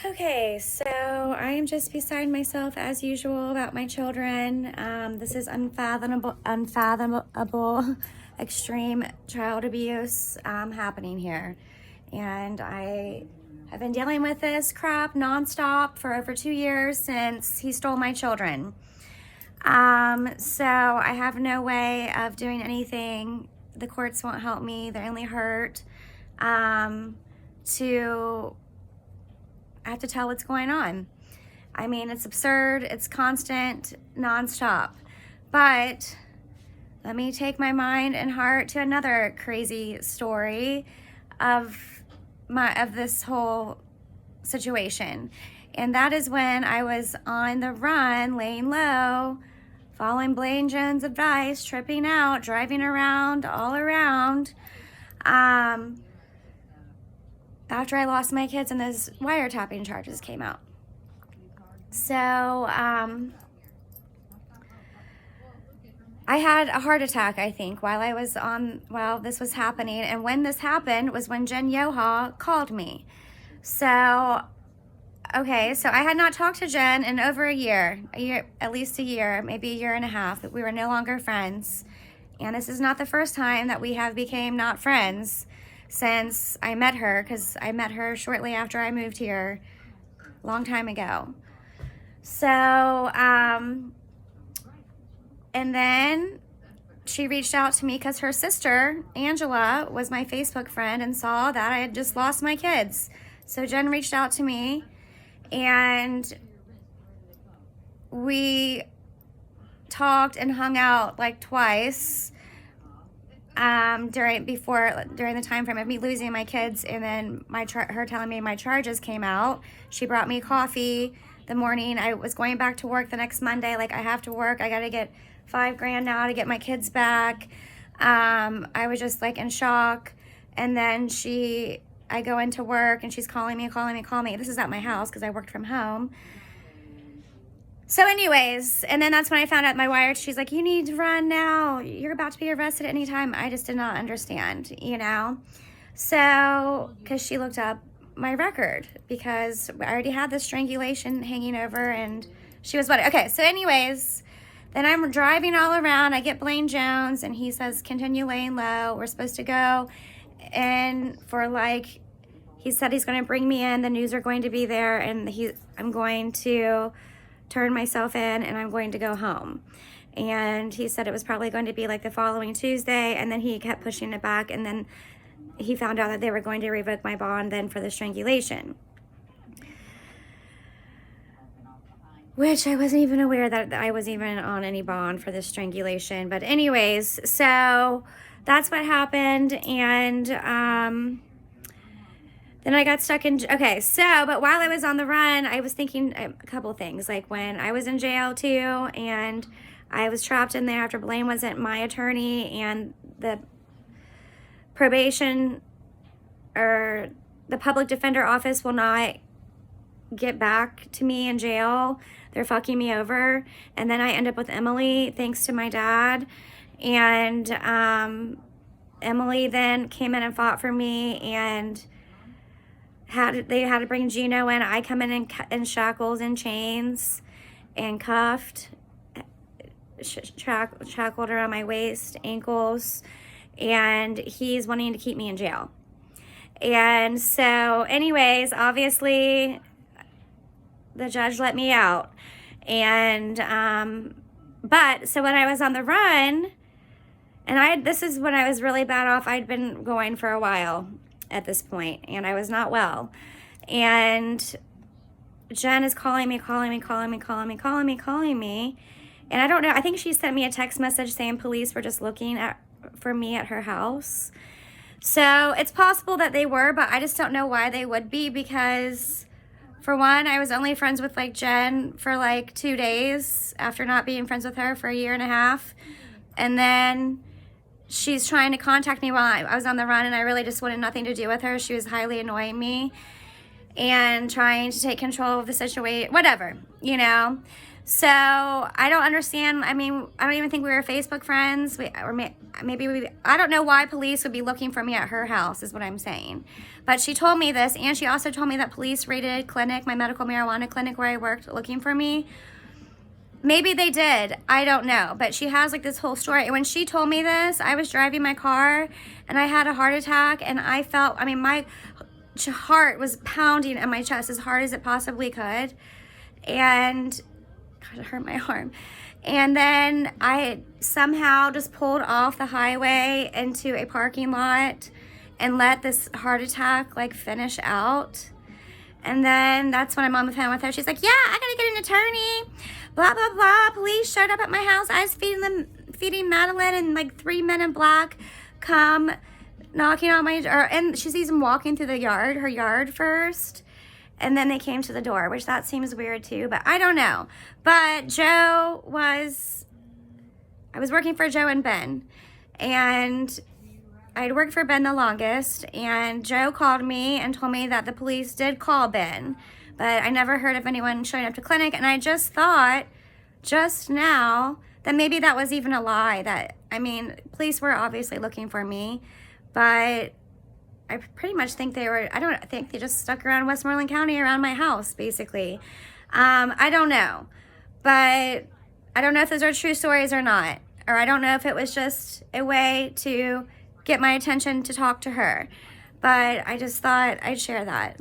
Okay, so I am just beside myself as usual about my children. This is unfathomable, extreme child abuse happening here. And I have been dealing with this crap nonstop for over 2 years since he stole my children. So I have no way of doing anything. The courts won't help me. They only hurt. I have to tell what's going on. I mean, it's absurd, it's constant, nonstop. But let me take my mind and heart to another crazy story of this whole situation. And that is when I was on the run, laying low, following Blaine Jones' advice, tripping out, driving around, all around. After I lost my kids and those wiretapping charges came out. So, I had a heart attack, I think, while this was happening. And when this happened was when Geno I called me. So, okay, so I had not talked to Jen in over a year, at least a year, maybe a year and a half. We were no longer friends. And this is not the first time that we have became not friends since I met her, because I met her shortly after I moved here, a long time ago. So, and then she reached out to me because her sister, Angela, was my Facebook friend and saw that I had just lost my kids. So Jen reached out to me, and we talked and hung out like twice during the time frame of me losing my kids, and then her telling me my charges came out. She brought me coffee the morning I was going back to work the next Monday. Like, I have to work. I got to get $5,000 now to get my kids back. I was just like in shock. And then I go into work and she's calling me. This is at my house because I worked from home. So anyways, and then that's when I found out she's like, you need to run now. You're about to be arrested at any time. I just did not understand, So, because she looked up my record because I already had this strangulation hanging over and she was what? Okay, so anyways, then I'm driving all around. I get Blaine Jones and he says, continue laying low. We're supposed to go. And he said he's going to bring me in. The news are going to be there and I'm going to turn myself in and I'm going to go home. And he said it was probably going to be like the following Tuesday, and then he kept pushing it back, and then he found out that they were going to revoke my bond then for the strangulation, which I wasn't even aware that I was even on any bond for the strangulation. But anyways, so that's what happened. And then I got stuck in, but while I was on the run, I was thinking a couple things. Like when I was in jail too, and I was trapped in there after Blaine wasn't my attorney, and the probation or the public defender office will not get back to me in jail. They're fucking me over. And then I end up with Emily, thanks to my dad. And Emily then came in and fought for me, and they had to bring Geno in. I come in shackles and chains and cuffed, shackled around my waist, ankles, and he's wanting to keep me in jail. And so anyways, obviously the judge let me out. And but so when I was on the run, and this is when I was really bad off. I'd been going for a while at this point, and I was not well. And Jen is calling me. And I don't know, I think she sent me a text message saying police were just looking for me at her house. So it's possible that they were, but I just don't know why they would be, because for one, I was only friends with Jen for 2 days after not being friends with her for a year and a half. And then she's trying to contact me while I was on the run, and I really just wanted nothing to do with her. She was highly annoying me and trying to take control of the situation, whatever, So I don't understand. I mean, I don't even think we were Facebook friends. I don't know why police would be looking for me at her house is what I'm saying. But she told me this, and she also told me that police raided clinic, my medical marijuana clinic where I worked, looking for me. Maybe they did. I don't know. But she has like this whole story. And when she told me this, I was driving my car and I had a heart attack, and I felt, I mean, my heart was pounding in my chest as hard as it possibly could. And God, it hurt my arm. And then I somehow just pulled off the highway into a parking lot and let this heart attack like finish out. And then that's when I'm on the phone with her. She's like, yeah, I gotta get an attorney. Blah, blah, blah. Police showed up at my house. I was feeding Madeline, and like 3 men in black come knocking on my door. And she sees them walking through the yard, her yard first. And then they came to the door, which that seems weird too, but I don't know. But I was working for Joe and Ben. And I'd worked for Ben the longest, and Joe called me and told me that the police did call Ben, but I never heard of anyone showing up to clinic. And I just thought just now that maybe that was even a lie. That, I mean, police were obviously looking for me, but I pretty much think I don't think they just stuck around Westmoreland County around my house, basically. I don't know, but I don't know if those are true stories or not, or I don't know if it was just a way to get my attention to talk to her, but I just thought I'd share that.